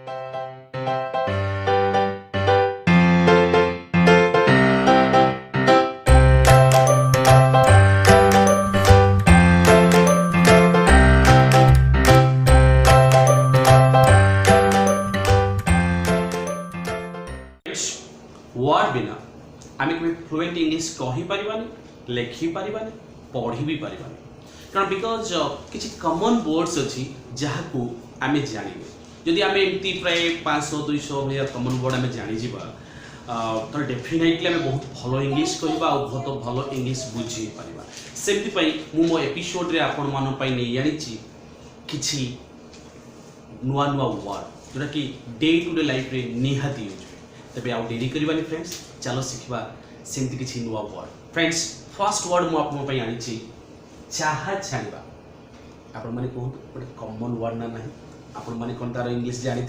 word बिना आम कभी फ्लुएंट इंग्लिश कही पारिबानी लेखि पारिबानी पढ़ी भी पारिबानी कारण बिकज किसी कॉमन वर्ड्स अच्छी जहाँ को आम जानिबे जदि आम एमती प्राय 500-200 भलिया कॉमन वर्ड आम जानी तो डेफिनेटली आम बहुत भल इंग्लिश कहवा और बहुत भल इंग्लिश बुझी पारिबा सेमती मो एपिसोड रे आपण मान पई नै जानिछि किछि नुआ नुआ वर्ड जोटा कि डे टू डे लाइफ रे निहाती यूज तबे आउ डेरी करबानी फ्रेंड्स चलो सिखबा सेमती किछि नुआ वर्ड फ्रेंड्स फर्स्ट वर्ड मो आपन पई आनिछि चाहा छानिबा आपण माने कहू गोटे कॉमन वर्ड ना नाही आपण माने कोन तार इंग्लिश जानि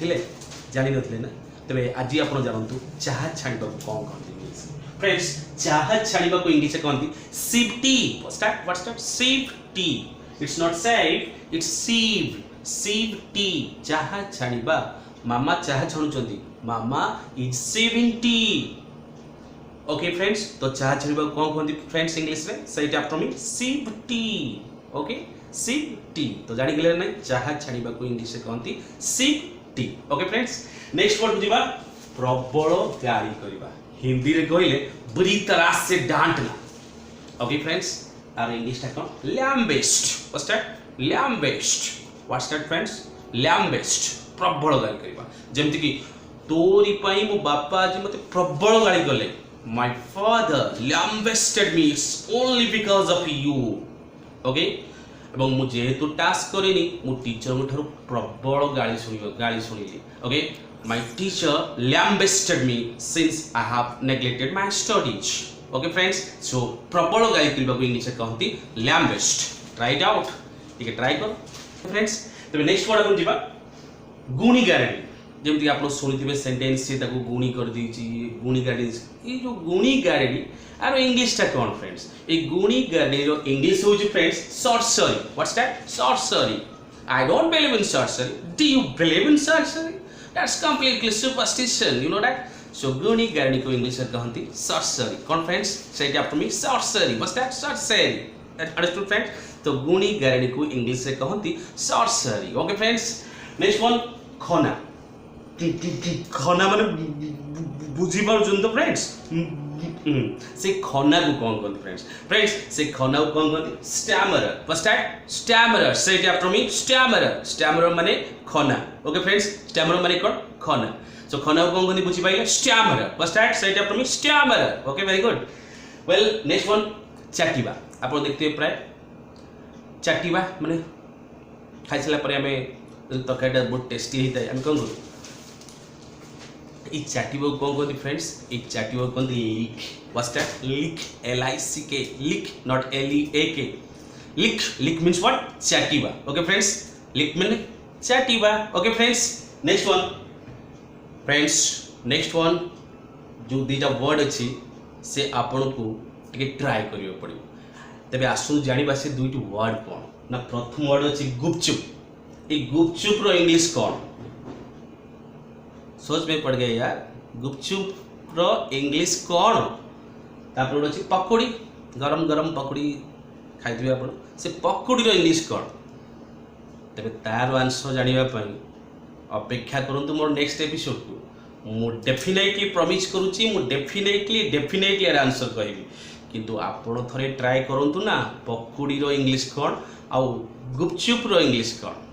नथिले ना तबे आज आपण जानंतु चाहा छानिबा को कोन कहंती इंग्लिश फ्रेंड्स चाहा छानिबा को इंग्लिश कहंती sieve tea what's sieve tea it's not save it's sieve tea चाहा छानिबा मामा चाहा छानुचंती मामा is sieving tea okay friends तो चाहा छानिबा कोन कहंती फ्रेंड्स इंग्लिश रे say after me sieve tea okay sieve tea तो जानि गेले नै चाहा छानिबा को इंग्लिश रे कहंती sieve tea okay friends next word बुझिबा प्रबल गाली करबा हिंदी रे कहले बुरी तरह से डांटना ओके फ्रेंड्स आर इंग्लिश टा कोन लैम्बेस्ट व्हाट्स दैट फ्रेंड्स लैम्बेस्ट प्रबल गाली करबा जेमति कि तोरी पई मो बापा जी मते प्रबल गाली गले my father lambasted me it's only because of you okay एवं मु जेहेतु टास्क करेनी मु टीचर मठारु प्रबल गाली सुनिली okay my teacher lambasted me since I have neglected my studies okay friends so प्रबल गाली करबा को इंग्लिश कहंती लैम्बेस्ट ट्राई इट आउट ठीक है ट्राई करो फ्रेंड्स तबे नेक्स्ट वर्ड अपन जिबा गुणी गारेडी जमती आप शुणी सेन्टेन्स से गुणी कर गुणी गाड़ी ये जो गुणी गारेडी आर इंग्लिश टा कौन फ्रेंड्स ये गुणी गारेडी रो इंग्लिश हो friends sorcery what's that sorcery I don't believe in sorcery do you believe in sorcery that's completely superstition you know that so गुणी गारेडी को इंग्लिश में कहती सॉर्सरी कौन फ्रेंड्स से after me sorcery what's that sorcery understood friends तो गुणी गारेडी को English में कहती sorcery okay friends next one खना खना माने बुझी पारुछन तो फ्रेंड्स से खना को कौन कहते फ्रेंड्स से खना को कौन कहते स्टैमरर व्हाट्स दैट स्टैमरर से इट आफ्टर मी स्टैमरर माने खना ओके फ्रेंड्स स्टैमरर माने कौन खना सो खना को कौन कहते बुझी पाइले stammerer what's that say it after me stammerer okay very good well next one चाटिबा आपण देखते हैं प्राय चाटिबा माने खाइ सला परे हमें तरकारीटा बहुत टेस्टी होता है कौन करूँ ये चाटिबा कौन कहते फ्रेंड्स ये चाटिबा कहते lick what's that lick LICK lick not LEAK lick means what चाटिबा ओके फ्रेंड्स लिक मीन चाटिबा ओके फ्रेंड्स नेक्स्ट वन जो दीटा वर्ड अच्छी से आपन को टिके ट्राई करियो पड़ियो तबे आसु जानिबा से दुईटी वर्ड कौन ना प्रथम वर्ड अच्छी गुपचुप ये गुपचुप रो इंग्लिश कौन सोच में पड़ गया यार गुपचुप रो इंग्लिश कौन तापर अच्छी पकोड़ी गरम गरम पकोड़ी खाइथिबे आपण से पकोड़ी रो इंग्लिश कौन तबे तार आंसर जानिबा पई अपेक्षा करंतु मोर नेक्स्ट एपिसोड को मु डेफिनेटली प्रॉमिस करूची मु डेफिनेटली यार आंसर कहबी किंतु आपण थरे ट्राई करंतु ना पकोड़ी रो इंग्लिश कौन आउ गुपचुप रो इंग्लिश कौन